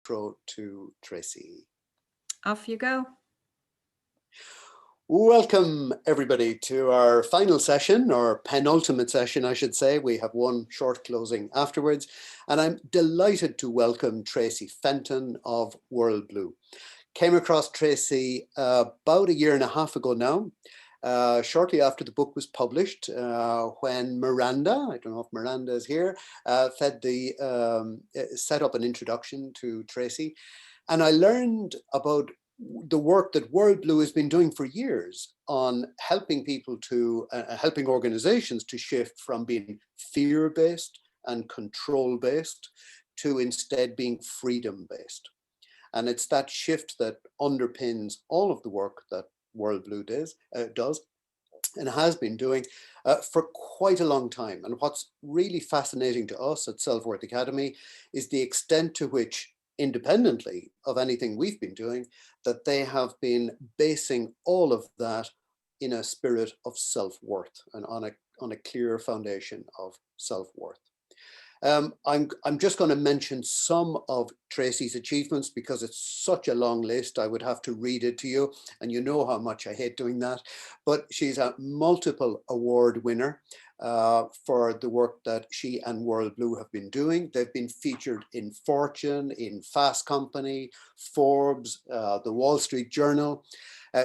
intro to Traci. Off you go. Welcome everybody to our final session, or penultimate session, I should say. We have one short closing afterwards, and I'm delighted to welcome Traci Fenton of WorldBlu. Came across Traci about a year and a half ago now, shortly after the book was published, when Miranda, I don't know if Miranda is here, set up an introduction to Traci. And I learned about the work that WorldBlu has been doing for years on helping people to, helping organizations to shift from being fear-based and control-based to instead being freedom-based. And it's that shift that underpins all of the work that WorldBlu does and has been doing for quite a long time. And what's really fascinating to us at Self-Worth Academy is the extent to which, independently of anything we've been doing, that they have been basing all of that in a spirit of self-worth and on a clear foundation of self-worth. I'm just going to mention some of Traci's achievements because it's such a long list. I would have to read it to you, and you know how much I hate doing that. But she's a multiple award winner for the work that she and WorldBlu have been doing. They've been featured in Fortune, in Fast Company, Forbes, the Wall Street Journal.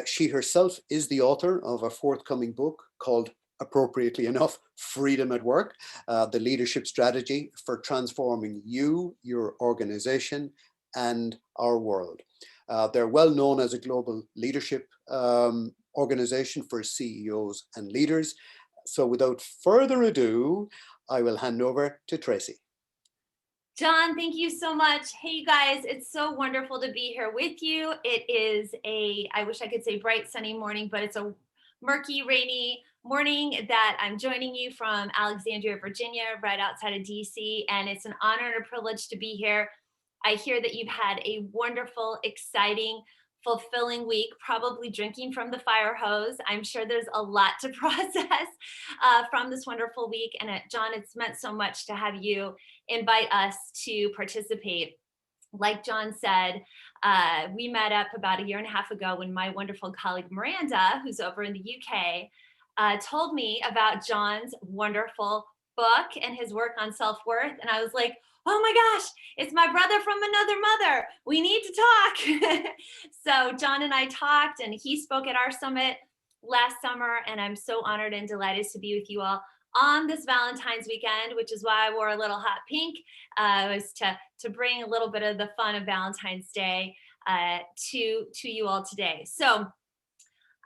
She herself is the author of a forthcoming book called, appropriately enough, Freedom at Work, the leadership strategy for transforming you, your organization, and our world. They're well known as a global leadership organization for CEOs and leaders. So without further ado, I will hand over to Traci. John, thank you so much. Hey, you guys, it's so wonderful to be here with you. It is I wish I could say bright, sunny morning, but it's a murky, rainy morning that I'm joining you from Alexandria, Virginia, right outside of DC. And it's an honor and a privilege to be here. I hear that you've had a wonderful, exciting, fulfilling week, probably drinking from the fire hose. I'm sure there's a lot to process from this wonderful week. And John, it's meant so much to have you invite us to participate. Like John said, we met up about a year and a half ago when my wonderful colleague Miranda, who's over in the UK, told me about John's wonderful book and his work on self-worth. And I was like, oh my gosh, it's my brother from another mother. We need to talk. So John and I talked, and he spoke at our summit last summer. And I'm so honored and delighted to be with you all on this Valentine's weekend, which is why I wore a little hot pink, was to bring a little bit of the fun of Valentine's Day to you all today. So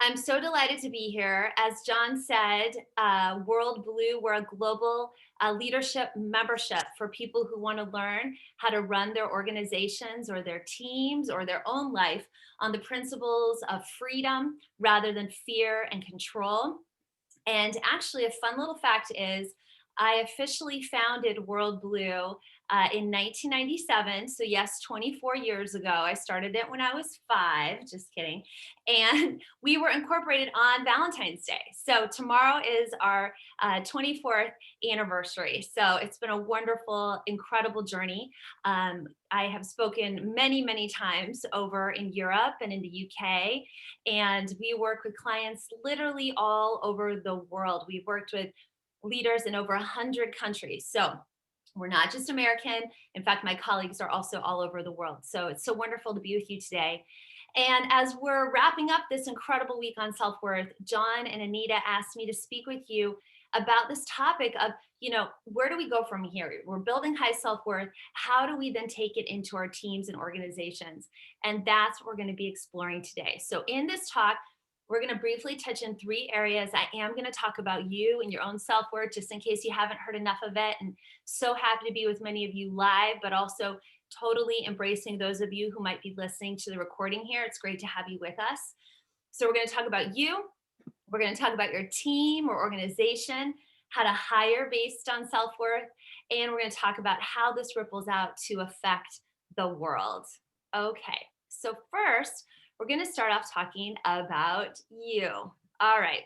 I'm so delighted to be here. As John said, WorldBlu, we're a global leadership membership for people who want to learn how to run their organizations or their teams or their own life on the principles of freedom rather than fear and control. And actually, a fun little fact is I officially founded WorldBlu in 1997. So yes, 24 years ago. I started it when I was 5, just kidding. And we were incorporated on Valentine's Day. So tomorrow is our 24th anniversary. So it's been a wonderful, incredible journey. I have spoken many, many times over in Europe and in the UK, and we work with clients literally all over the world. We've worked with leaders in over 100 countries. So we're not just American. In fact, my colleagues are also all over the world. So it's so wonderful to be with you today. And as we're wrapping up this incredible week on self-worth, John and Anita asked me to speak with you about this topic of, where do we go from here? We're building high self-worth. How do we then take it into our teams and organizations? And that's what we're going to be exploring today. So in this talk, we're going to briefly touch in 3 areas. I am going to talk about you and your own self-worth, just in case you haven't heard enough of it. And so happy to be with many of you live, but also totally embracing those of you who might be listening to the recording here. It's great to have you with us. So we're going to talk about you. We're going to talk about your team or organization, how to hire based on self-worth, and we're going to talk about how this ripples out to affect the world. Okay, so first, we're going to start off talking about you. All right.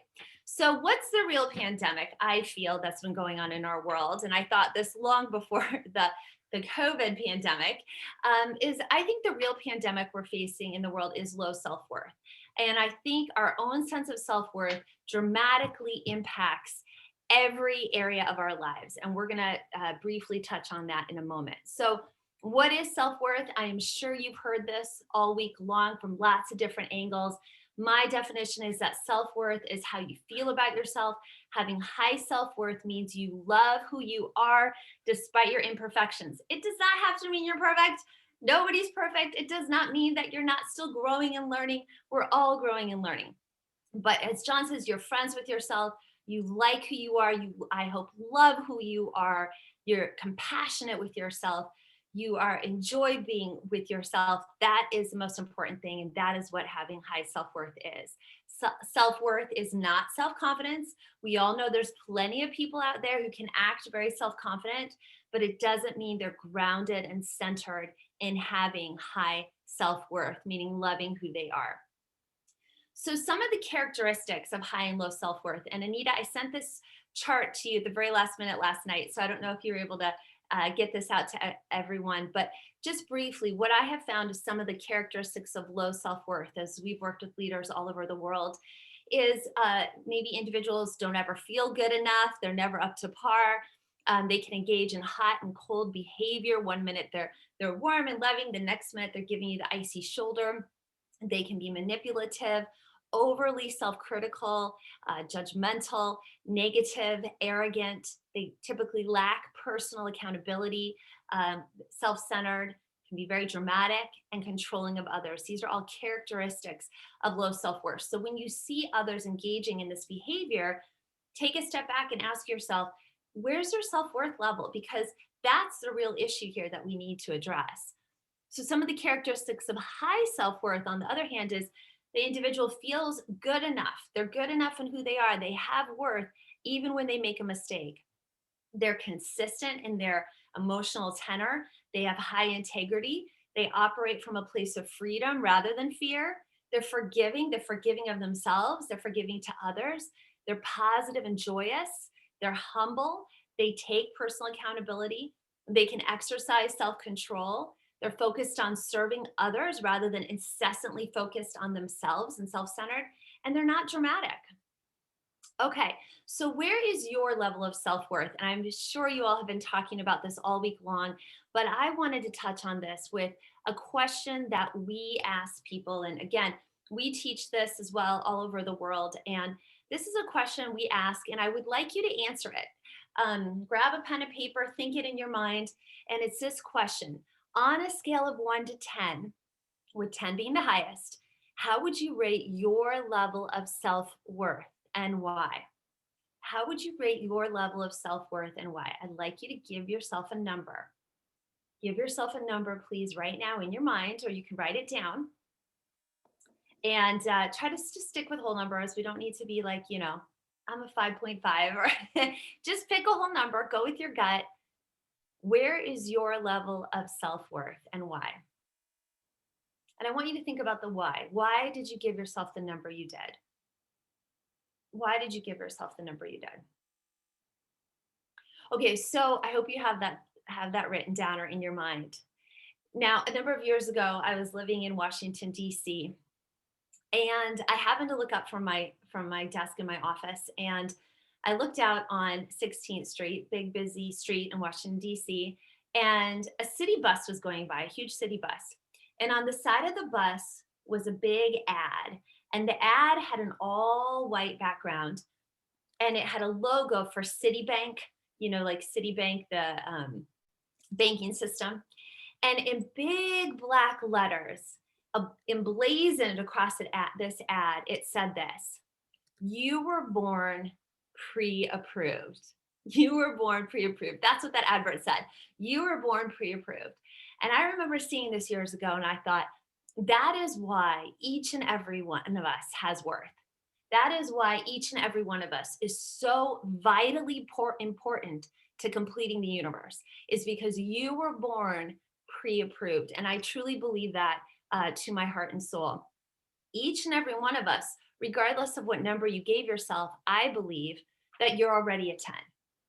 So what's the real pandemic I feel that's been going on in our world? And I thought this long before the the COVID pandemic, is I think the real pandemic we're facing in the world is low self-worth. And I think our own sense of self-worth dramatically impacts every area of our lives. And we're going to briefly touch on that in a moment. So, what is self worth? I am sure you've heard this all week long from lots of different angles. My definition is that self worth is how you feel about yourself. Having high self worth means you love who you are despite your imperfections. It does not have to mean you're perfect. Nobody's perfect. It does not mean that you're not still growing and learning. We're all growing and learning. But as John says, you're friends with yourself. You like who you are. You, I hope, love who you are. You're compassionate with yourself. You are enjoy being with yourself. That is the most important thing. And that is what having high self-worth is. Self-worth is not self-confidence. We all know there's plenty of people out there who can act very self-confident, but it doesn't mean they're grounded and centered in having high self-worth, meaning loving who they are. So some of the characteristics of high and low self-worth, and Anita, I sent this chart to you at the very last minute last night, so I don't know if you were able to get this out to everyone, but just briefly, what I have found is some of the characteristics of low self-worth as we've worked with leaders all over the world is maybe individuals don't ever feel good enough, they're never up to par. They can engage in hot and cold behavior. One minute they're warm and loving, the next minute they're giving you the icy shoulder. They can be manipulative, overly self-critical, judgmental, negative, arrogant. They typically lack personal accountability, self-centered, can be very dramatic and controlling of others. These are all characteristics of low self-worth. So when you see others engaging in this behavior, take a step back and ask yourself, where's their self-worth level? Because that's the real issue here that we need to address. So some of the characteristics of high self-worth, on the other hand, is the individual feels good enough. They're good enough in who they are. They have worth even when they make a mistake. They're consistent in their emotional tenor. They have high integrity. They operate from a place of freedom rather than fear. They're forgiving. They're forgiving of themselves. They're forgiving to others. They're positive and joyous. They're humble. They take personal accountability. They can exercise self-control. They're focused on serving others rather than incessantly focused on themselves and self-centered. And they're not dramatic. Okay, so where is your level of self-worth? And I'm sure you all have been talking about this all week long, but I wanted to touch on this with a question that we ask people. And again, we teach this as well all over the world. And this is a question we ask, and I would like you to answer it. Grab a pen and paper, think it in your mind. And it's this question: on a scale of 1 to 10, with 10 being the highest, how would you rate your level of self-worth and why? How would you rate your level of self-worth and why? I'd like you to give yourself a number. Give yourself a number, please, right now in your mind, or you can write it down. And try to just stick with whole numbers. We don't need to be like, I'm a 5.5, or just pick a whole number, go with your gut. Where is your level of self-worth and why? And I want you to think about the why. Why did you give yourself the number you did? Why did you give yourself the number you did? Okay, so I hope you have that written down or in your mind. Now, a number of years ago, I was living in Washington, D.C., and I happened to look up from my desk in my office, and I looked out on 16th Street, big busy street in Washington, D.C., and a city bus was going by, a huge city bus. And on the side of the bus was a big ad, and the ad had an all white background, and it had a logo for Citibank, like Citibank, the banking system. And in big black letters, emblazoned across this ad, it said this: you were born pre-approved. You were born pre-approved. That's what that advert said. You were born pre-approved. And I remember seeing this years ago, and I thought, that is why each and every one of us has worth. That is why each and every one of us is so vitally important to completing the universe, is because you were born pre-approved. And I truly believe that to my heart and soul. Each and every one of us, regardless of what number you gave yourself, I believe that you're already a 10.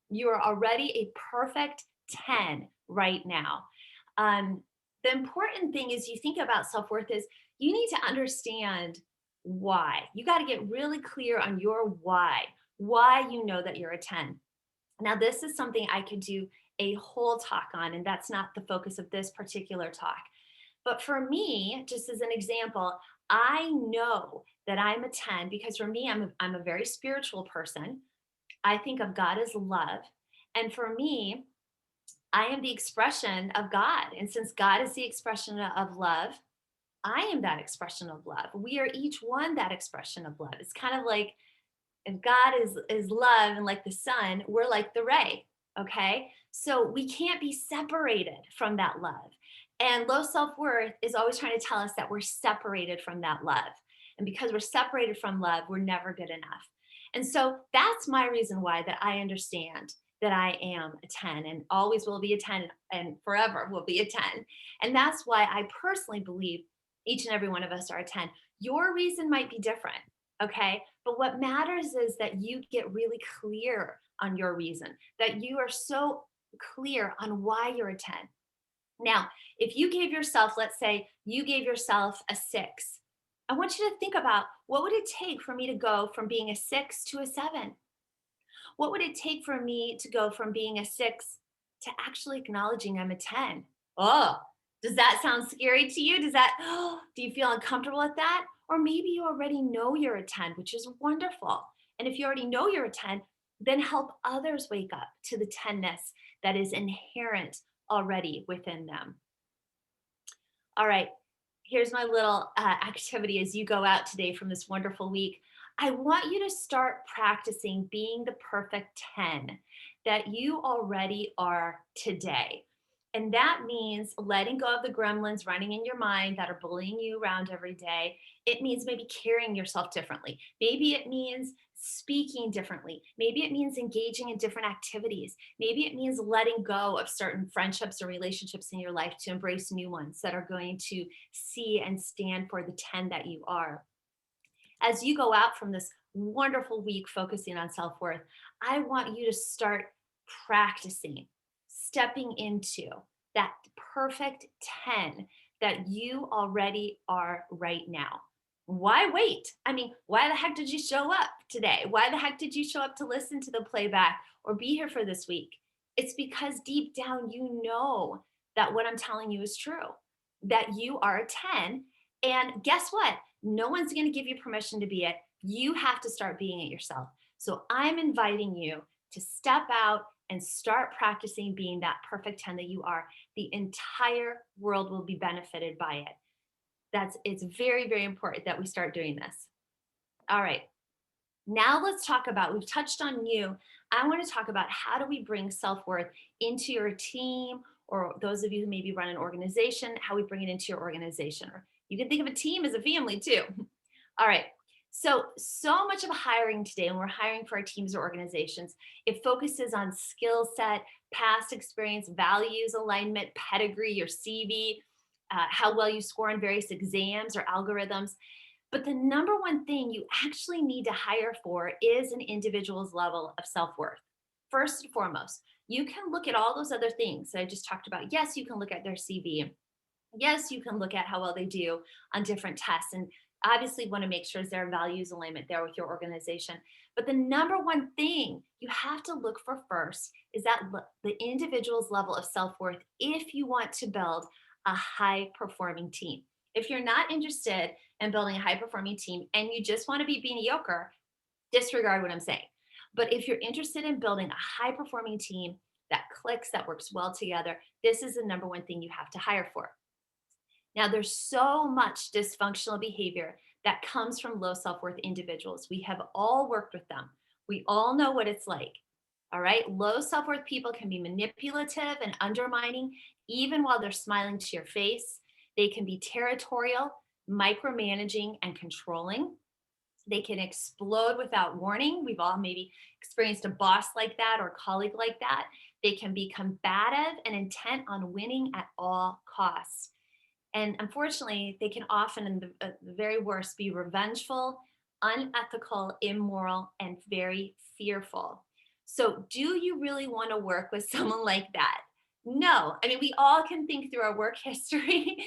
You are already a perfect 10 right now. Um, the important thing is you think about self-worth is you need to understand why. You got to get really clear on your why you know that you're a 10. Now, this is something I could do a whole talk on, and that's not the focus of this particular talk. But for me, just as an example, I know that I'm a 10 because for me, I'm a very spiritual person. I think of God as love. And for me, I am the expression of God. And since God is the expression of love, I am that expression of love. We are each one that expression of love. It's kind of like if God is love and like the sun, we're like the ray. Okay. So we can't be separated from that love. And low self-worth is always trying to tell us that we're separated from that love. And because we're separated from love, we're never good enough. And so that's my reason why that I understand that I am a 10 and always will be a 10 and forever will be a 10. And that's why I personally believe each and every one of us are a 10. Your reason might be different. Okay. But what matters is that you get really clear on your reason, that you are so clear on why you're a 10. Now, if you gave yourself, let's say you gave yourself a 6, I want you to think about what would it take for me to go from being a 6 to a 7? What would it take for me to go from being a 6 to actually acknowledging I'm a 10? Oh, does that sound scary to you? Does that, oh, do you feel uncomfortable with that? Or maybe you already know you're a 10, which is wonderful. And if you already know you're a 10, then help others wake up to the 10ness that is inherent already within them. All right, here's my little activity as you go out today from this wonderful week. I want you to start practicing being the perfect 10 that you already are today. And that means letting go of the gremlins running in your mind that are bullying you around every day. It means maybe carrying yourself differently. Maybe it means speaking differently. Maybe it means engaging in different activities. Maybe it means letting go of certain friendships or relationships in your life to embrace new ones that are going to see and stand for the 10 that you are. As you go out from this wonderful week focusing on self worth, I want you to start practicing stepping into that perfect 10 that you already are right now. Why wait? I mean, why the heck did you show up today? Why the heck did you show up to listen to the playback or be here for this week? It's because deep down you know that what I'm telling you is true, that you are a 10. And guess what? No one's going to give you permission to be it. You have to start being it yourself. So I'm inviting you to step out and start practicing being that perfect 10 that you are. The entire world will be benefited by it. It's very, very important that we start doing this. All right. Now let's talk about, we've touched on you. I want to talk about how do we bring self-worth into your team, or those of you who maybe run an organization, how we bring it into your organization. Or you can think of a team as a family too. All right. So much of hiring today, when we're hiring for our teams or organizations, it focuses on skill set, past experience, values alignment, pedigree, your CV, how well you score on various exams or algorithms. But the number one thing you actually need to hire for is an individual's level of self-worth. First and foremost, you can look at all those other things that I just talked about. Yes, you can look at their CV. Yes, you can look at how well they do on different tests. And obviously want to make sure there are values alignment there with your organization. But the number one thing you have to look for first is that the individual's level of self-worth if you want to build a high performing team. If you're not interested in building a high performing team and you just want to be mediocre, disregard what I'm saying. But if you're interested in building a high performing team that clicks, that works well together, this is the number one thing you have to hire for. Now, there's so much dysfunctional behavior that comes from low self worth individuals. We have all worked with them, we all know what it's like. All right. Low self worth people can be manipulative and undermining, even while they're smiling to your face. They can be territorial, micromanaging, and controlling. They can explode without warning. We've all maybe experienced a boss like that or colleague like that. They can be combative and intent on winning at all costs. And unfortunately, they can often, in the very worst, be revengeful, unethical, immoral, and very fearful. So, do you really want to work with someone like that? No, I mean, we all can think through our work history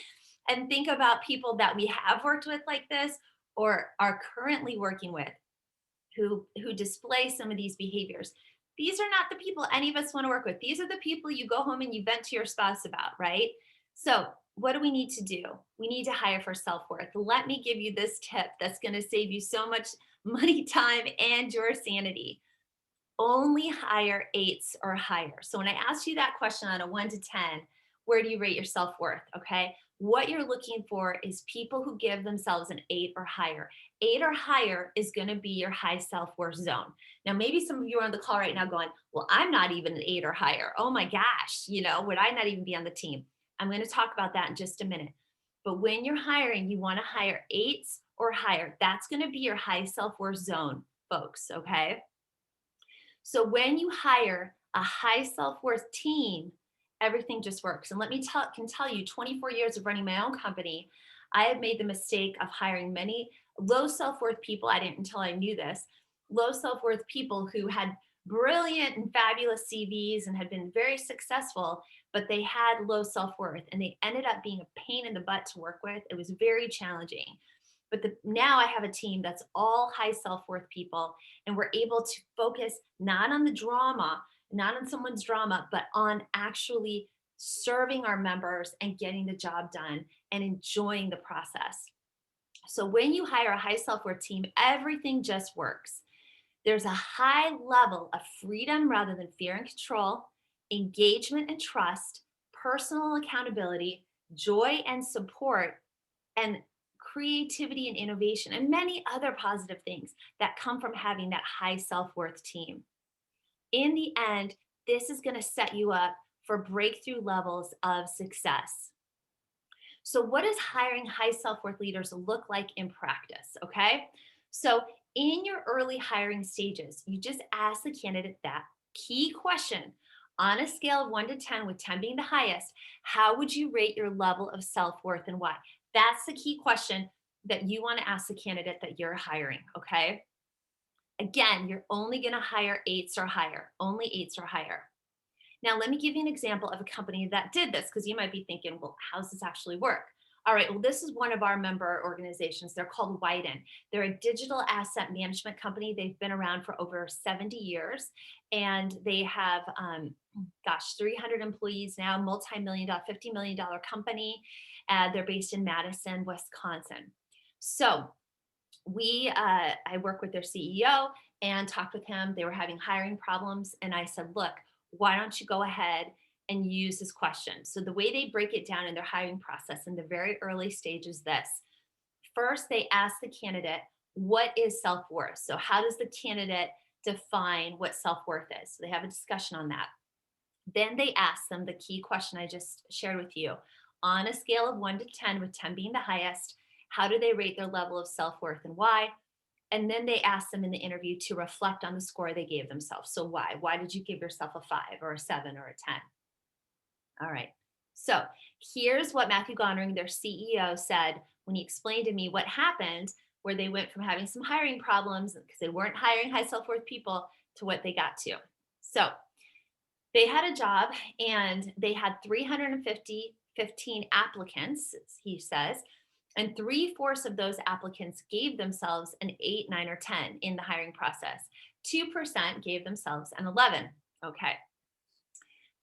and think about people that we have worked with like this or are currently working with who display some of these behaviors. These are not the people any of us want to work with. These are the people you go home and you vent to your spouse about, right? So, what do we need to do? We need to hire for self-worth. Let me give you this tip that's going to save you so much money, time, and your sanity. Only hire eights or higher. So when I asked you that question on a 1 to 10, where do you rate your self-worth? Okay. What you're looking for is people who give themselves an 8 or higher. 8 or higher is going to be your high self-worth zone. Now, maybe some of you are on the call right now going, well, I'm not even an 8 or higher. Oh my gosh, would I not even be on the team? I'm going to talk about that in just a minute. But when you're hiring, you want to hire eights or higher. That's going to be your high self-worth zone, folks. Okay. So when you hire a high self-worth team, everything just works. And let me tell you, 24 years of running my own company, I have made the mistake of hiring many low self-worth people. I didn't until I knew this. Low self-worth people who had brilliant and fabulous CVs and had been very successful, but they had low self-worth and they ended up being a pain in the butt to work with. It was very challenging. But now I have a team that's all high self-worth people, and we're able to focus not on the drama, not on someone's drama, but on actually serving our members and getting the job done and enjoying the process. So when you hire a high self-worth team, everything just works. There's a high level of freedom rather than fear and control, engagement and trust, personal accountability, joy and support, and creativity and innovation, and many other positive things that come from having that high self-worth team. In the end, this is going to set you up for breakthrough levels of success. So, what does hiring high self-worth leaders look like in practice? Okay. So, in your early hiring stages, you just ask the candidate that key question on a scale of 1 to 10, with 10 being the highest. How would you rate your level of self-worth and why? That's the key question that you want to ask the candidate that you're hiring. Okay. Again, you're only going to hire eights or higher, only eights or higher. Now, let me give you an example of a company that did this, because you might be thinking, well, how does this actually work? All right, well, this is one of our member organizations. They're called Widen. They're a digital asset management company. They've been around for over 70 years, and they have, 300 employees now, multi-million dollar, $50 million company. They're based in Madison, Wisconsin. So I work with their CEO and talked with him. They were having hiring problems. And I said, look, why don't you go ahead and use this question? So the way they break it down in their hiring process in the very early stage is this. First, they ask the candidate, what is self-worth? So how does the candidate define what self-worth is? So they have a discussion on that. Then they ask them the key question I just shared with you. On a scale of 1 to 10, with 10 being the highest, how do they rate their level of self-worth and why? And then they ask them in the interview to reflect on the score they gave themselves. So why? Why did you give yourself a 5 or a 7 or a 10? All right. So here's what Matthew Gondering, their CEO, said when he explained to me what happened, where they went from having some hiring problems because they weren't hiring high self-worth people to what they got to. So they had a job and they had 315 applicants, he says, and 3/4 of those applicants gave themselves an 8, 9, or 10 in the hiring process. 2% gave themselves an 11. Okay.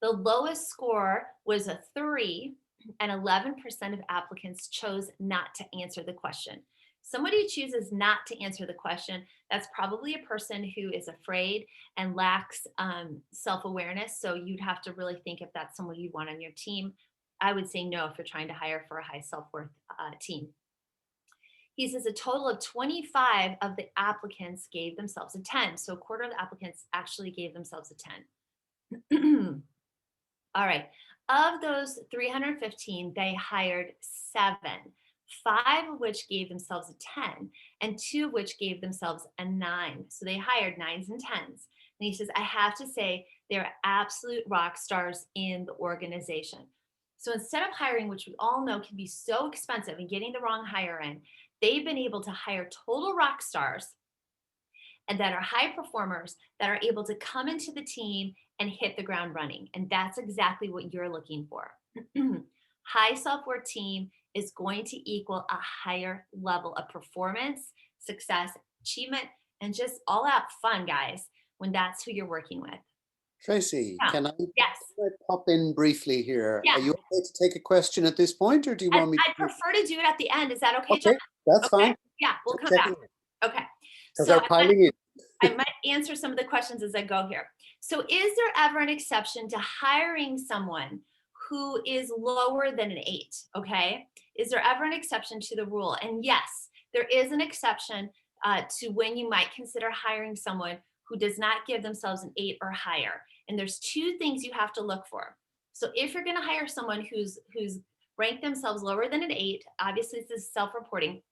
The lowest score was a 3, and 11% of applicants chose not to answer the question. Somebody who chooses not to answer the question, that's probably a person who is afraid and lacks self-awareness. So you'd have to really think if that's someone you want on your team. I would say no if you're trying to hire for a high self-worth team. He says a total of 25 of the applicants gave themselves a 10. So a quarter of the applicants actually gave themselves a 10. All right. Of those 315, they hired 7, 5 of which gave themselves a 10, and 2 of which gave themselves a 9. So they hired 9s and 10s. And he says, I have to say, they're absolute rock stars in the organization. So instead of hiring, which we all know can be so expensive and getting the wrong hire in, they've been able to hire total rock stars and that are high performers that are able to come into the team and hit the ground running. And that's exactly what you're looking for. High self-worth team is going to equal a higher level of performance, success, achievement, and just all out fun, guys, when that's who you're working with. Tracy, Yeah. can I Yes. pop in briefly here? Are Yeah. you okay to take a question at this point, or do you want me I to? prefer to do it at the end. Is that okay, John? Okay, that's Okay. fine. Yeah, we'll Just come back. checking Okay. because So they're piling in. I might answer some of the questions as I go here. So, is there ever an exception to hiring someone who is lower than an 8? Okay. Is there ever an exception to the rule? And yes, there is an exception to when you might consider hiring someone who does not give themselves an 8 or higher. And there's two things you have to look for. So, if you're going to hire someone who's ranked themselves lower than an 8, obviously this is self-reporting,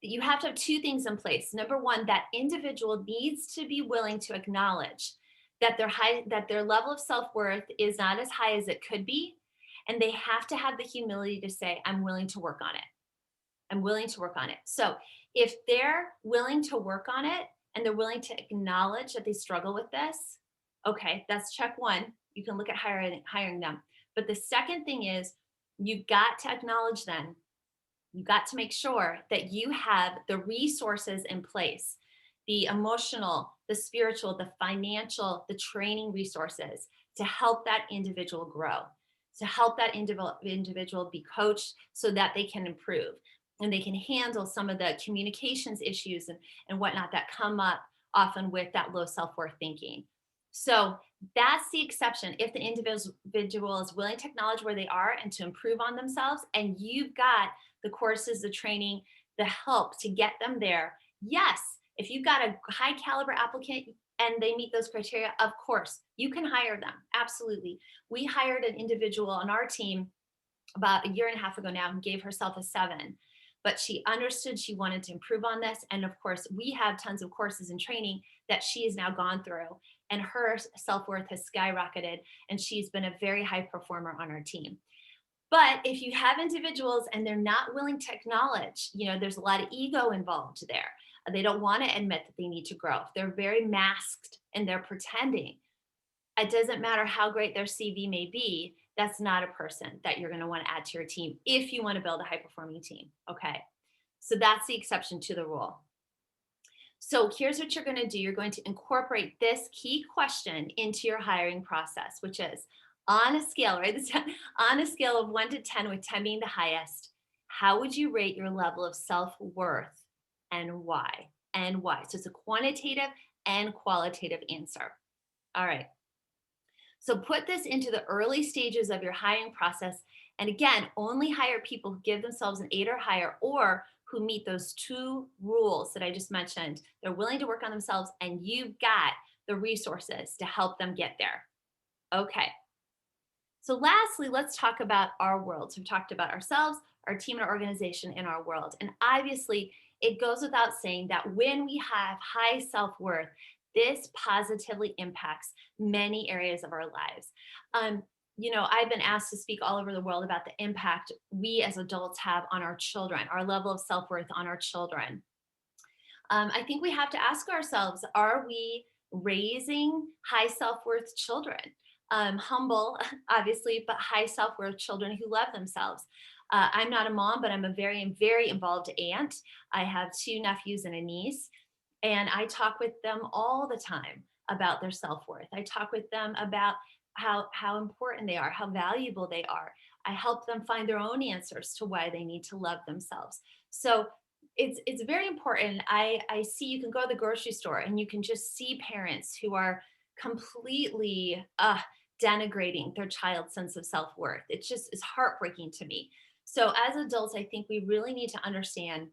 you have to have two things in place. Number one, that individual needs to be willing to acknowledge that their level of self-worth is not as high as it could be. And they have to have the humility to say, I'm willing to work on it. I'm willing to work on it. So if they're willing to work on it and they're willing to acknowledge that they struggle with this, okay, that's check one. You can look at hiring them. But the second thing is you've got to acknowledge then, you got to make sure that you have the resources in place, the emotional, the spiritual, the financial, the training resources to help that individual grow, to help that individual be coached so that they can improve and they can handle some of the communications issues and whatnot that come up often with that low self-worth thinking. So that's the exception. If the individual is willing to acknowledge where they are and to improve on themselves, and you've got the courses, the training, the help to get them there. Yes, if you've got a high caliber applicant and they meet those criteria, of course, you can hire them. Absolutely. We hired an individual on our team about a year and a half ago now who gave herself a 7, but she understood she wanted to improve on this. And of course, we have tons of courses and training that she has now gone through, and her self-worth has skyrocketed, and she's been a very high performer on our team. But if you have individuals and they're not willing to acknowledge, there's a lot of ego involved there. They don't want to admit that they need to grow. They're very masked and they're pretending. It doesn't matter how great their CV may be. That's not a person that you're going to want to add to your team if you want to build a high performing team. Okay. So that's the exception to the rule. So here's what you're going to do. You're going to incorporate this key question into your hiring process, which is on a scale, right? On a scale of 1 to 10, with 10 being the highest, how would you rate your level of self-worth and why? And why? So it's a quantitative and qualitative answer. All right. So put this into the early stages of your hiring process. And again, only hire people who give themselves an 8 or higher, or who meet those two rules that I just mentioned. They're willing to work on themselves, and you've got the resources to help them get there. Okay. So lastly, let's talk about our world. So we've talked about ourselves, our team, and our organization in our world. And obviously, it goes without saying that when we have high self-worth, this positively impacts many areas of our lives. I've been asked to speak all over the world about the impact we as adults have on our children, our level of self-worth on our children. I think we have to ask ourselves, are we raising high self-worth children? Humble, obviously, but high self-worth children who love themselves. I'm not a mom, but I'm a very, very involved aunt. I have 2 nephews and a niece, and I talk with them all the time about their self-worth. I talk with them about how important they are, how valuable they are. I help them find their own answers to why they need to love themselves. So it's very important. I see, you can go to the grocery store and you can just see parents who are completely denigrating their child's sense of self-worth. It's heartbreaking to me. So as adults, I think we really need to understand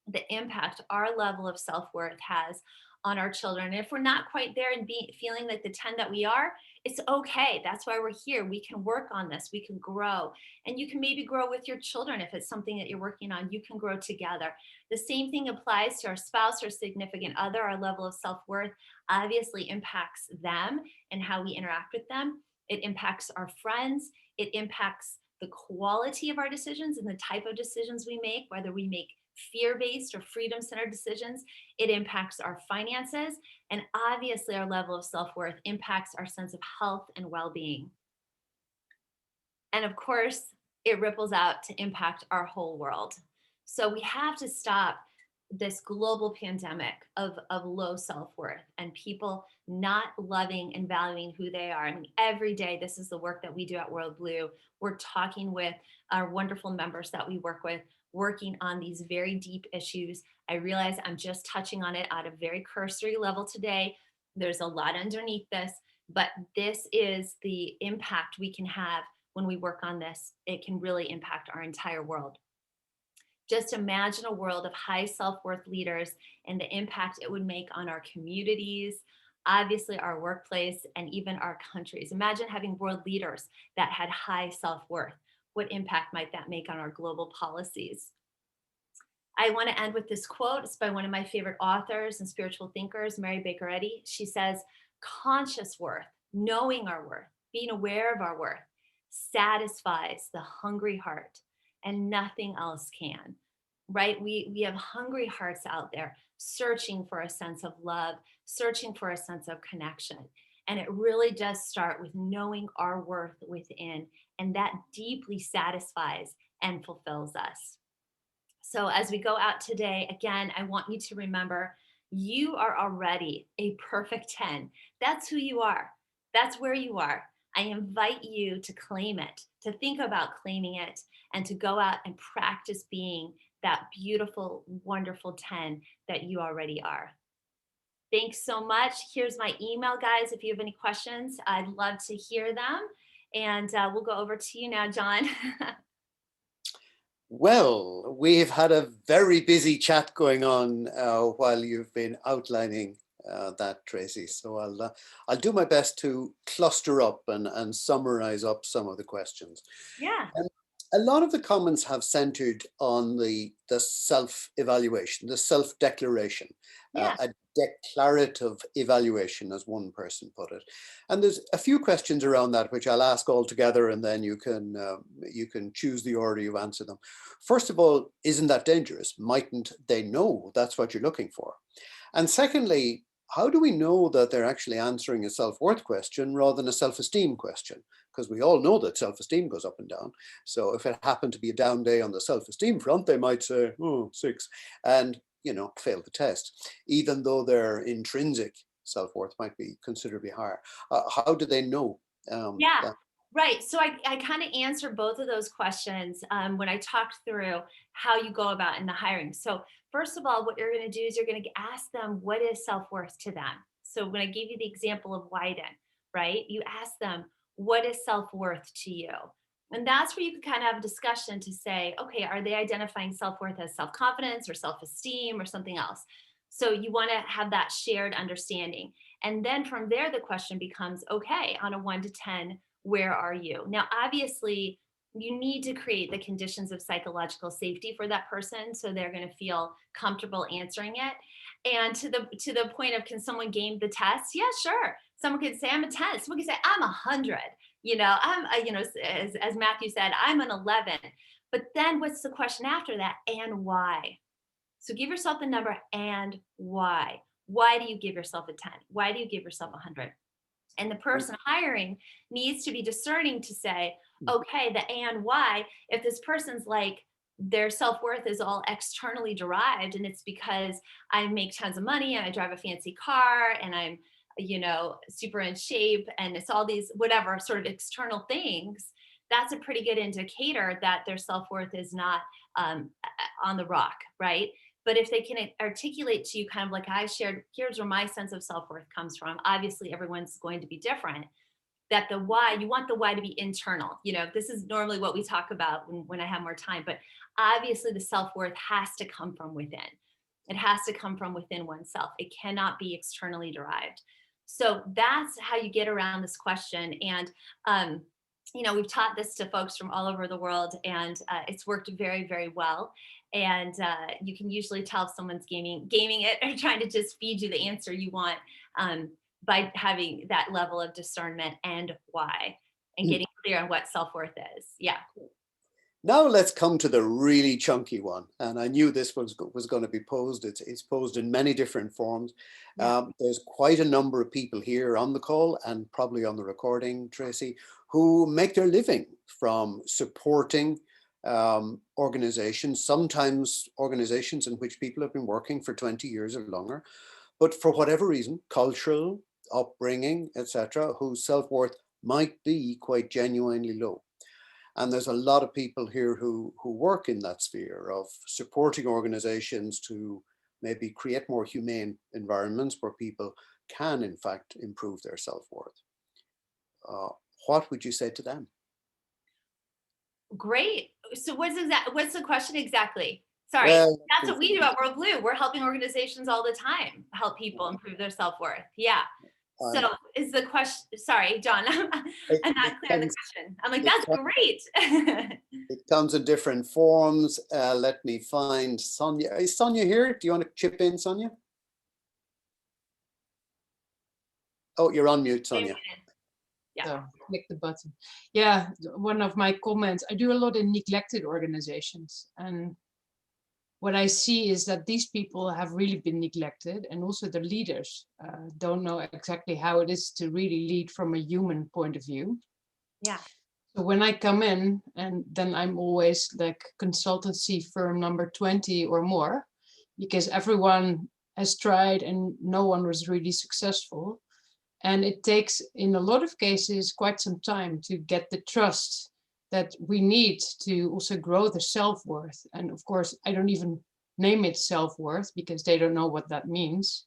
the impact our level of self-worth has on our children. And if we're not quite there and feeling like the 10 that we are, it's okay. That's why we're here. We can work on this. We can grow. And you can maybe grow with your children. If it's something that you're working on, you can grow together. The same thing applies to our spouse or significant other. Our level of self-worth obviously impacts them and how we interact with them. It impacts our friends. It impacts the quality of our decisions and the type of decisions we make, whether we make fear-based or freedom-centered decisions, it impacts our finances. And obviously, our level of self-worth impacts our sense of health and well-being. And of course, it ripples out to impact our whole world. So we have to stop this global pandemic of low self-worth and people not loving and valuing who they are. I mean, every day, this is the work that we do at WorldBlu. We're talking with our wonderful members that we work with, working on these very deep issues. I realize I'm just touching on it at a very cursory level today. There's a lot underneath this, but this is the impact we can have when we work on this. It can really impact our entire world. Just imagine a world of high self-worth leaders and the impact it would make on our communities, obviously our workplace, and even our countries. Imagine having world leaders that had high self-worth. What impact might that make on our global policies? I want to end with this quote. It's by one of my favorite authors and spiritual thinkers, Mary Baker Eddy. She says, conscious worth, knowing our worth, being aware of our worth, satisfies the hungry heart, and nothing else can. Right? We have hungry hearts out there searching for a sense of love, searching for a sense of connection. And it really does start with knowing our worth within, and that deeply satisfies and fulfills us. So as we go out today, again, I want you to remember you are already a perfect 10. That's who you are. That's where you are. I invite you to claim it, to think about claiming it, and to go out and practice being that beautiful, wonderful 10 that you already are. Thanks so much. Here's my email, guys. If you have any questions, I'd love to hear them. And we'll go over to you now, John. Well, we've had a very busy chat going on while you've been outlining that, Traci. So I'll do my best to cluster up and summarize up some of the questions. Yeah. A lot of the comments have centered on the self-evaluation, the self-declaration, Yeah. a declarative evaluation, as one person put it. And there's a few questions around that, which I'll ask all together, and then you can choose the order you answer them. First of all, isn't that dangerous? Mightn't they know that's what you're looking for? And secondly, how do we know that they're actually answering a self-worth question rather than a self-esteem question? Because we all know that self-esteem goes up and down. So if it happened to be a down day on the self-esteem front, they might say, oh, 6, and, fail the test, even though their intrinsic self-worth might be considerably higher. How do they know Yeah. that? Right. So I kind of answer both of those questions when I talked through how you go about in the hiring. So first of all, what you're going to do is you're going to ask them what is self-worth to them. So when I gave you the example of Wyden, right, you ask them, what is self-worth to you? And that's where you can kind of have a discussion to say, okay, are they identifying self-worth as self-confidence or self-esteem or something else? So you want to have that shared understanding. And then from there, the question becomes, okay, on a 1 to 10, where are you? Now, obviously, you need to create the conditions of psychological safety for that person so they're going to feel comfortable answering it. And to the point of, can someone game the test? Yeah, sure. Someone could say I'm a 10. Someone could say I'm 100. As Matthew said, I'm an 11. But then what's the question after that? And why? So give yourself the number and why. Why do you give yourself a 10? Why do you give yourself 100? And the person hiring needs to be discerning to say, okay, the and why, if this person's like, their self-worth is all externally derived and it's because I make tons of money and I drive a fancy car and I'm, super in shape and it's all these whatever sort of external things, that's a pretty good indicator that their self-worth is not on the rock, right? But if they can articulate to you kind of like I shared, here's where my sense of self-worth comes from. Obviously, everyone's going to be different. That the why, you want the why to be internal. This is normally what we talk about when I have more time, but obviously the self-worth has to come from within. It has to come from within oneself. It cannot be externally derived. So that's how you get around this question. And we've taught this to folks from all over the world, and it's worked very, very well. And you can usually tell if someone's gaming it or trying to just feed you the answer you want by having that level of discernment and why. and getting clear on what self-worth is. Yeah. Now let's come to the really chunky one. And I knew this was going to be posed. It's posed in many different forms. Yeah. There's quite a number of people here on the call and probably on the recording, Tracy, who make their living from supporting organizations, sometimes organizations in which people have been working for 20 years or longer, but for whatever reason, cultural, upbringing, etc., whose self-worth might be quite genuinely low. And there's a lot of people here who work in that sphere of supporting organizations to maybe create more humane environments where people can, in fact, improve their self-worth. What would you say to them? Great. So what's the question exactly? Sorry, Well, that's what we do at WorldBlu. We're helping organizations all the time help people improve their self-worth. Yeah. So is the question, sorry, John, I'm not clear on the question. I'm like, that's great. It comes in different forms. Let me find Sonia. Is Sonia here? Do you want to chip in, Sonia? Oh, you're on mute, Sonia. Yeah. So click the button. Yeah, one of my comments, I do a lot in neglected organizations. And what I see is that these people have really been neglected, and also the leaders don't know exactly how it is to really lead from a human point of view. Yeah. So when I come in, and then I'm always like consultancy firm number 20 or more, because everyone has tried and no one was really successful. And it takes, in a lot of cases, quite some time to get the trust that we need to also grow the self-worth. And of course, I don't even name it self-worth because they don't know what that means.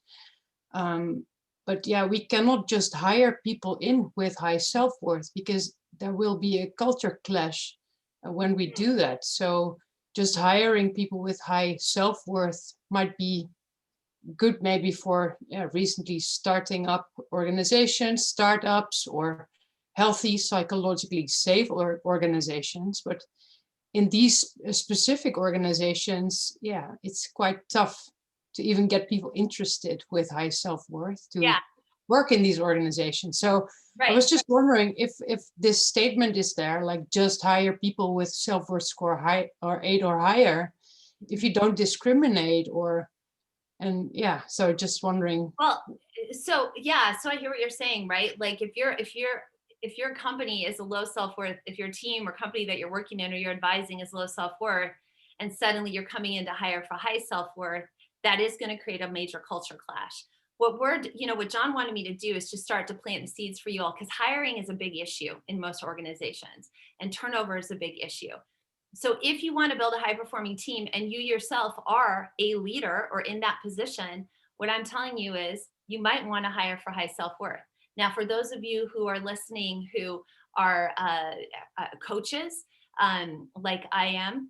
But yeah, we cannot just hire people in with high self-worth because there will be a culture clash when we do that. So just hiring people with high self-worth might be good maybe for recently starting up organizations, startups, or healthy, psychologically safe organizations. But in these specific organizations, yeah, it's quite tough to even get people interested with high self-worth to work in these organizations. So I was just wondering if this statement is there, like just hire people with self-worth score high or 8 or higher, if you don't discriminate and yeah, so just wondering. Well, so yeah, so I hear what you're saying, right? Like if your company is a low self-worth, if your team or company that you're working in or you're advising is low self-worth, and suddenly you're coming in to hire for high self-worth, that is going to create a major culture clash. What John wanted me to do is just start to plant the seeds for you all, because hiring is a big issue in most organizations and turnover is a big issue. So if you want to build a high performing team and you yourself are a leader or in that position, what I'm telling you is you might want to hire for high self-worth. Now, for those of you who are listening who are coaches, like I am,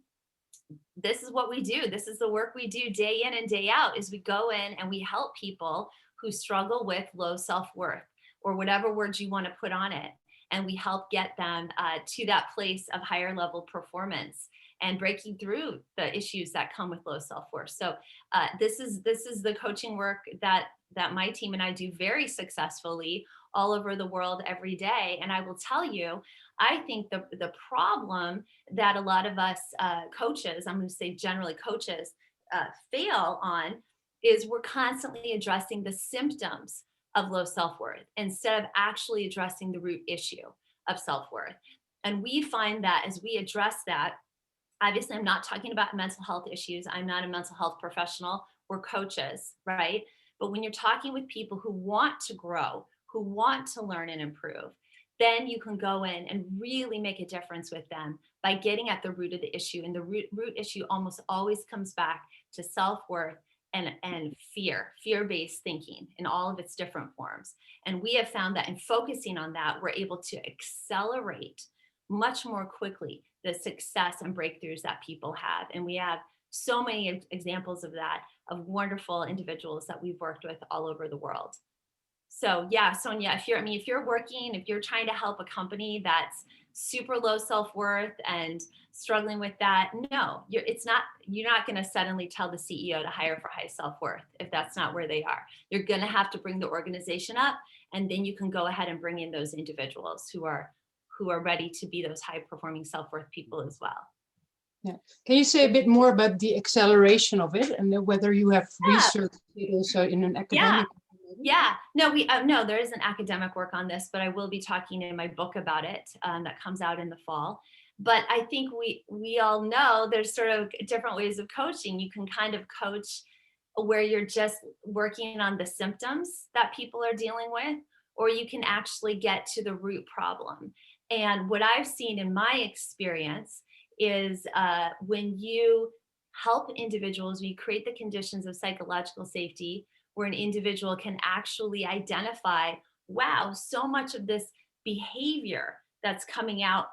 this is what we do. This is the work we do day in and day out, is we go in and we help people who struggle with low self-worth, or whatever words you want to put on it. And we help get them to that place of higher level performance and breaking through the issues that come with low self-worth. So this is the coaching work that my team and I do very successfully all over the world every day. And I will tell you, I think the problem that a lot of us coaches, I'm going to say generally coaches, fail on is we're constantly addressing the symptoms of low self-worth instead of actually addressing the root issue of self-worth. And we find that as we address that, obviously I'm not talking about mental health issues. I'm not a mental health professional. We're coaches, right? But when you're talking with people who want to grow, who want to learn and improve, then you can go in and really make a difference with them by getting at the root of the issue. And the root issue almost always comes back to self-worth and fear-based thinking in all of its different forms. And we have found that in focusing on that, we're able to accelerate much more quickly the success and breakthroughs that people have. And we have so many examples of that, of wonderful individuals that we've worked with all over the world. So yeah, Sonia, if you're trying to help a company that's super low self-worth and struggling with that, no, you're not going to suddenly tell the CEO to hire for high self-worth if that's not where they are. You're going to have to bring the organization up, and then you can go ahead and bring in those individuals who are ready to be those high performing self-worth people as well. Yeah. Can you say a bit more about the acceleration of it and whether you have researched it also in an academic? Yeah, no, no, there isn't academic work on this, but I will be talking in my book about it that comes out in the fall. But I think we all know there's sort of different ways of coaching. You can kind of coach where you're just working on the symptoms that people are dealing with, or you can actually get to the root problem. And what I've seen in my experience is when you help individuals, we create the conditions of psychological safety where an individual can actually identify, wow, so much of this behavior that's coming out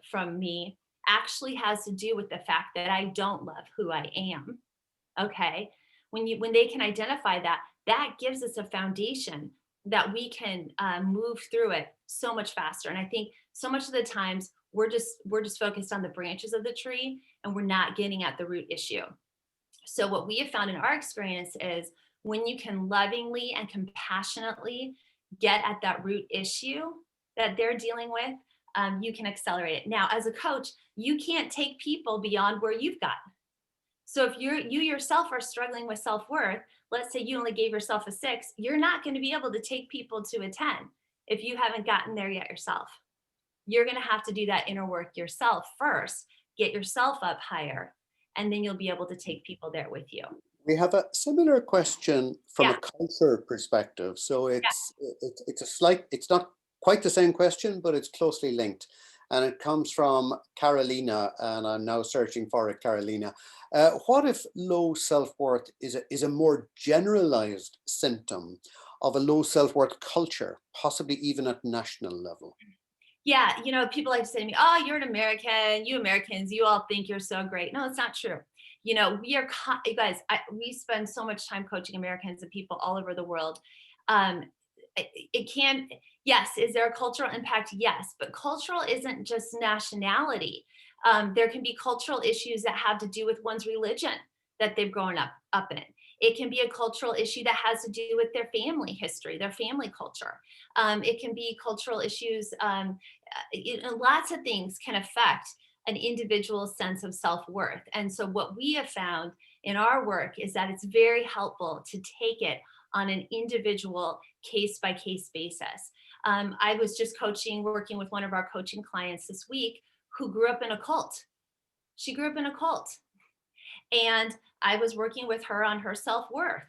from me actually has to do with the fact that I don't love who I am. Okay. When they can identify that, that gives us a foundation that we can move through it so much faster. And I think so much of the times we're just focused on the branches of the tree and we're not getting at the root issue. So what we have found in our experience is when you can lovingly and compassionately get at that root issue that they're dealing with, you can accelerate it. Now, as a coach, you can't take people beyond where you've gotten. So if you yourself are struggling with self-worth, let's say you only gave yourself a 6, you're not going to be able to take people to a 10 if you haven't gotten there yet yourself. You're going to have to do that inner work yourself first, get yourself up higher, and then you'll be able to take people there with you. We have a similar question from Yeah. a culture perspective. So it's it's not quite the same question, but it's closely linked. And it comes from Carolina, and I'm now searching for it, Carolina. What if low self-worth is a more generalized symptom of a low self-worth culture, possibly even at national level? Yeah, you know, people like to say to me, oh, you're an American, you Americans, you all think you're so great. No, it's not true. You know, you guys, we spend so much time coaching Americans and people all over the world. It can, yes, is there a cultural impact? Yes, but cultural isn't just nationality. There can be cultural issues that have to do with one's religion that they've grown up in. It can be a cultural issue that has to do with their family history, their family culture. It can be cultural issues. Lots of things can affect an individual's sense of self-worth. And so what we have found in our work is that it's very helpful to take it on an individual case-by-case basis. I was just working with one of our coaching clients this week who grew up in a cult. She grew up in a cult. And I was working with her on her self-worth.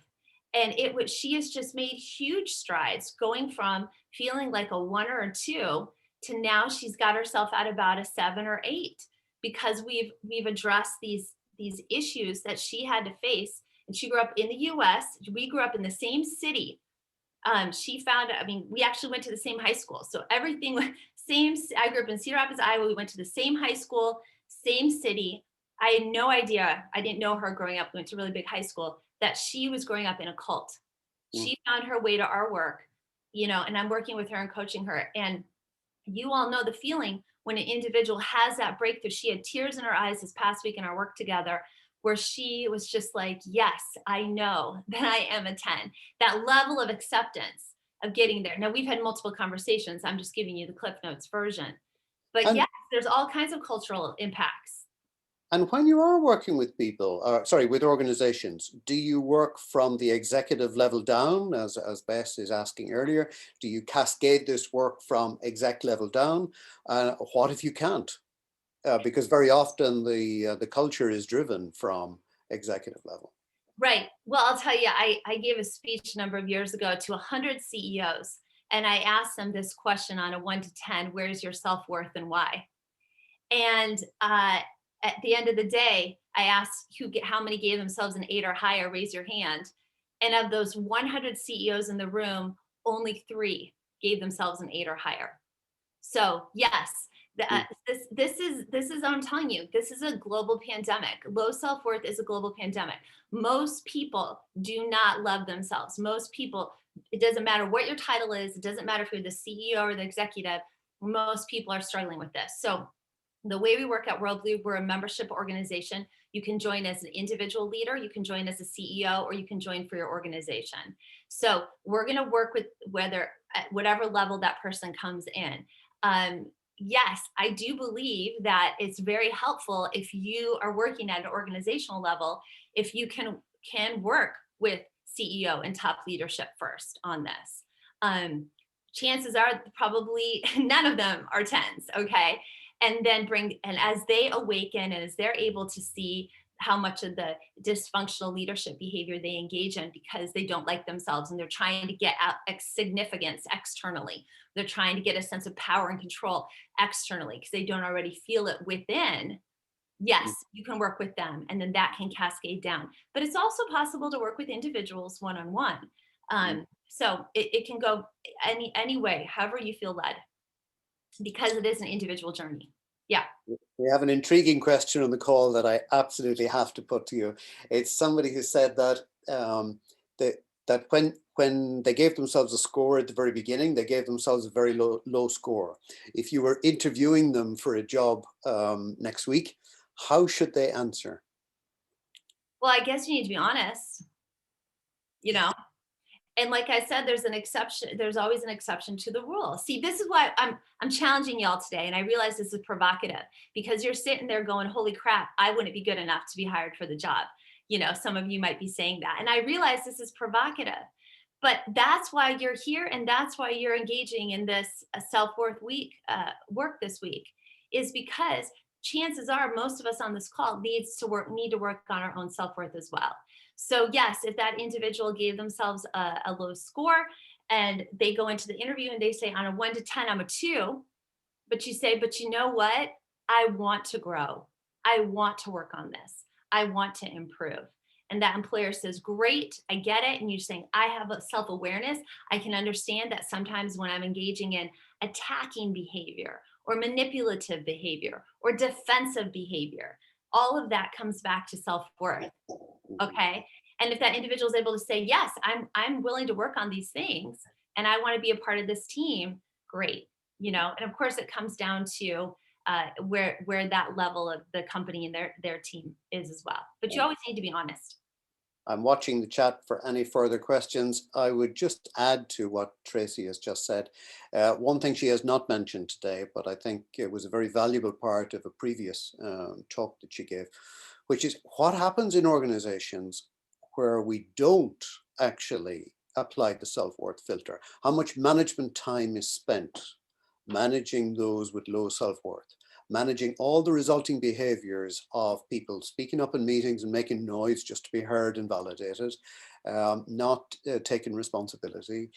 And she has just made huge strides going from feeling like a 1 or a 2 to now she's got herself at about a 7 or 8 because we've addressed these issues that she had to face. And she grew up in the US. We grew up in the same city. We actually went to the same high school. So everything same. I grew up in Cedar Rapids, Iowa. We went to the same high school, same city. I had no idea. I didn't know her growing up. We went to a really big high school, that she was growing up in a cult. She found her way to our work, you know, and I'm working with her and coaching her. And you all know the feeling when an individual has that breakthrough. She had tears in her eyes this past week in our work together, where she was just like, yes, I know that I am a 10. That level of acceptance of getting there. Now, we've had multiple conversations. I'm just giving you the Cliff Notes version. But yes, there's all kinds of cultural impacts. And when you are working with people, with organizations, do you work from the executive level down, as Bess is asking earlier? Do you cascade this work from exec level down? What if you can't? Because very often the culture is driven from executive level. Right. Well, I'll tell you, I gave a speech a number of years ago to 100 CEOs, and I asked them this question on a 1 to 10, where's your self-worth and why? And at the end of the day, I asked how many gave themselves an 8 or higher, raise your hand. And of those 100 CEOs in the room, only 3 gave themselves an 8 or higher. So yes, this is I'm telling you, this is a global pandemic. Low self-worth is a global pandemic. Most people do not love themselves. Most people, it doesn't matter what your title is, it doesn't matter if you're the CEO or the executive, most people are struggling with this. So the way we work at WorldBlu, we're a membership organization. You can join as an individual leader, you can join as a CEO, or you can join for your organization. So we're going to work with at whatever level that person comes in. yes, I do believe that it's very helpful if you are working at an organizational level, if you can work with CEO and top leadership first on this. Chances are probably none of them are 10s, okay? And then and as they awaken and as they're able to see how much of the dysfunctional leadership behavior they engage in because they don't like themselves and they're trying to get out significance externally. They're trying to get a sense of power and control externally because they don't already feel it within. Yes, you can work with them and then that can cascade down. But it's also possible to work with individuals one-on-one. So it can go any way, however you feel led, because it is an individual journey. Yeah. We have an intriguing question on the call that I absolutely have to put to you. It's somebody who said that that when they gave themselves a score at the very beginning, they gave themselves a very low score. If you were interviewing them for a job next week, how should they answer? Well, I guess you need to be honest, you know. And like I said, there's an exception. There's always an exception to the rule. See, this is why I'm challenging y'all today. And I realize this is provocative because you're sitting there going, holy crap, I wouldn't be good enough to be hired for the job. You know, some of you might be saying that. And I realize this is provocative, but that's why you're here. And that's why you're engaging in this self-worth week work this week, is because chances are most of us on this call need to work on our own self-worth as well. So yes, if that individual gave themselves a low score and they go into the interview and they say on a 1 to 10, I'm a 2, but you say, but you know what? I want to grow. I want to work on this. I want to improve. And that employer says, great, I get it. And you're saying, I have a self-awareness. I can understand that sometimes when I'm engaging in attacking behavior or manipulative behavior or defensive behavior, all of that comes back to self-worth. Okay. And if that individual is able to say, yes, I'm willing to work on these things and I want to be a part of this team, great. You know, and of course it comes down to where that level of the company and their team is as well. But you always need to be honest. I'm watching the chat for any further questions. I would just add to what Traci has just said. One thing she has not mentioned today, but I think it was a very valuable part of a previous talk that she gave, which is what happens in organizations where we don't actually apply the self-worth filter. How much management time is spent managing those with low self-worth, managing all the resulting behaviors of people speaking up in meetings and making noise just to be heard and validated, not taking responsibility,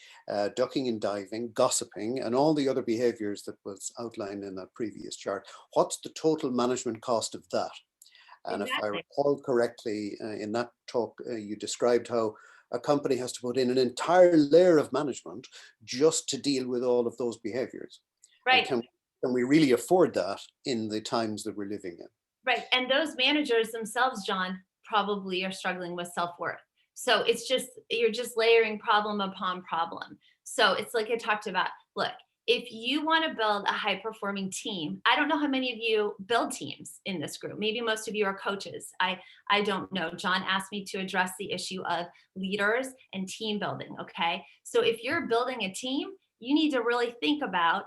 ducking and diving, gossiping, and all the other behaviors that was outlined in that previous chart. What's the total management cost of that? And Exactly. if I recall correctly, in that talk, you described how a company has to put in an entire layer of management just to deal with all of those behaviors. Right. And can we really afford that in the times that we're living in? Right. And those managers themselves, John, probably are struggling with self-worth. So it's just, you're just layering problem upon problem. So it's like I talked about, look, if you want to build a high performing team, I don't know how many of you build teams in this group. Maybe most of you are coaches. I don't know. John asked me to address the issue of leaders and team building. Okay. So if you're building a team, you need to really think about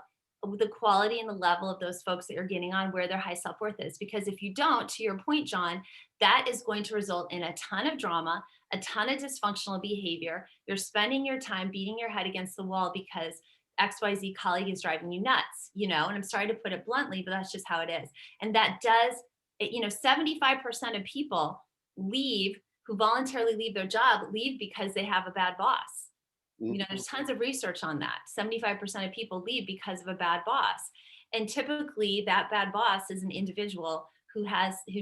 the quality and the level of those folks that you're getting on, where their high self-worth is. Because if you don't, to your point, John, that is going to result in a ton of drama, a ton of dysfunctional behavior. You're spending your time beating your head against the wall because XYZ colleague is driving you nuts, you know, and I'm sorry to put it bluntly, but that's just how it is. And that does, you know, 75% of people who voluntarily leave their job, leave because they have a bad boss. You know, there's tons of research on that. 75% of people leave because of a bad boss. And typically that bad boss is an individual who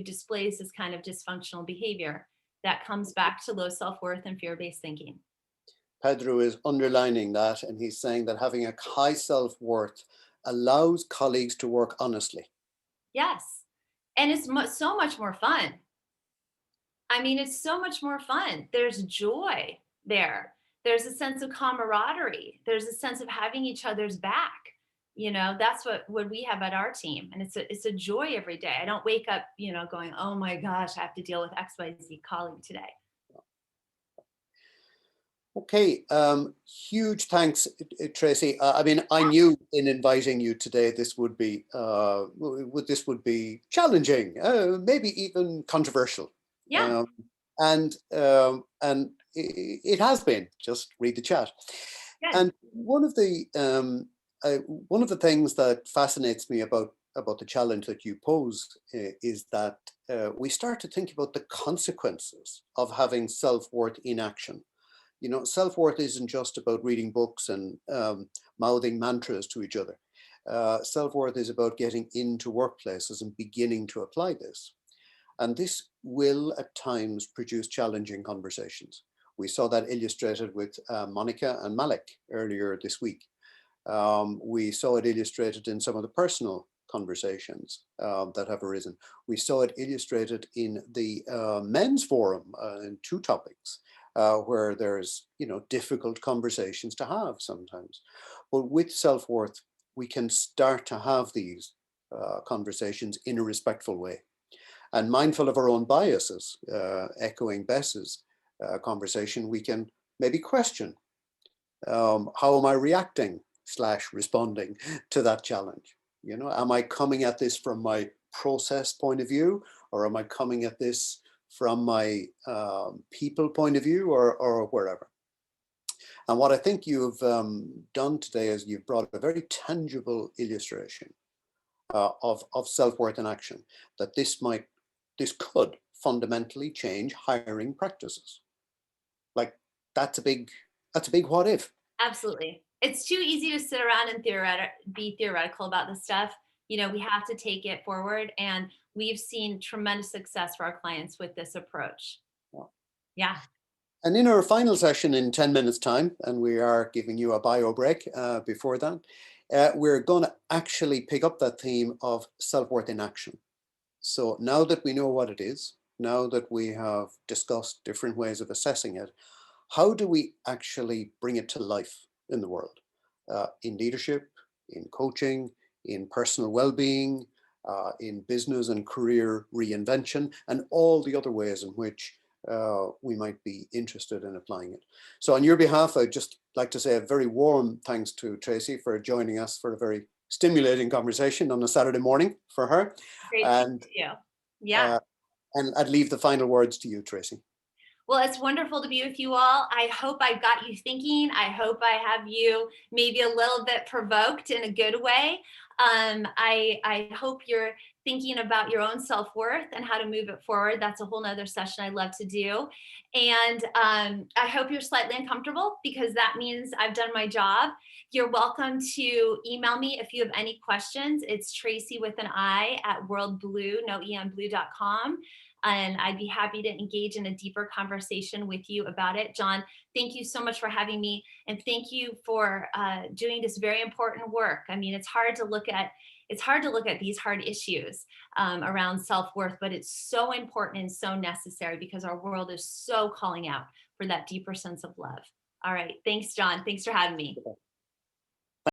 displays this kind of dysfunctional behavior that comes back to low self-worth and fear-based thinking. Pedro is underlining that, and he's saying that having a high self-worth allows colleagues to work honestly. Yes. And it's so much more fun. I mean, it's so much more fun. There's joy there. There's a sense of camaraderie. There's a sense of having each other's back. You know, that's what we have at our team. And it's a joy every day. I don't wake up, you know, going, oh my gosh, I have to deal with XYZ colleague today. Okay, huge thanks, Tracy. I mean, I knew in inviting you today this would be challenging, maybe even controversial. Yeah. And it has been. Just read the chat. Good. And one of the things that fascinates me about the challenge that you pose is that we start to think about the consequences of having self-worth in action. You know, self-worth isn't just about reading books and mouthing mantras to each other. Self-worth is about getting into workplaces and beginning to apply this. And this will at times produce challenging conversations. We saw that illustrated with Monica and Malik earlier this week. We saw it illustrated in some of the personal conversations that have arisen. We saw it illustrated in the men's forum in two topics where there's, you know, difficult conversations to have sometimes. But with self-worth, we can start to have these conversations in a respectful way and mindful of our own biases, echoing Bess's conversation, we can maybe question, how am I reacting / responding to that challenge? You know, am I coming at this from my process point of view, or am I coming at this from my people point of view, or wherever? And what I think you've done today is you've brought a very tangible illustration of self-worth in action, that this could fundamentally change hiring practices. Like that's a big what if. Absolutely. It's too easy to sit around and be theoretical about this stuff. You know, we have to take it forward, and we've seen tremendous success for our clients with this approach. Yeah. And in our final session in 10 minutes time, and we are giving you a bio break before that, we're going to actually pick up that theme of self-worth in action. So now that we know what it is, now that we have discussed different ways of assessing it, how do we actually bring it to life in the world, in leadership, in coaching, in personal well-being, in business and career reinvention, and all the other ways in which we might be interested in applying it. So on your behalf, I'd just like to say a very warm thanks to Traci for joining us for a very stimulating conversation on a Saturday morning for her. Great And to you. Yeah. And I'd leave the final words to you, Traci. Well, it's wonderful to be with you all. I hope I got you thinking. I hope I have you maybe a little bit provoked in a good way. I hope you're thinking about your own self-worth and how to move it forward. That's a whole nother session I love to do. And I hope you're slightly uncomfortable, because that means I've done my job. You're welcome to email me if you have any questions. It's Traci with an I at WorldBlu, no E-M blue.com. And I'd be happy to engage in a deeper conversation with you about it. John, thank you so much for having me. And thank you for doing this very important work. I mean, it's hard to look at these hard issues around self-worth, but it's so important and so necessary, because our world is so calling out for that deeper sense of love. All right. Thanks, John. Thanks for having me.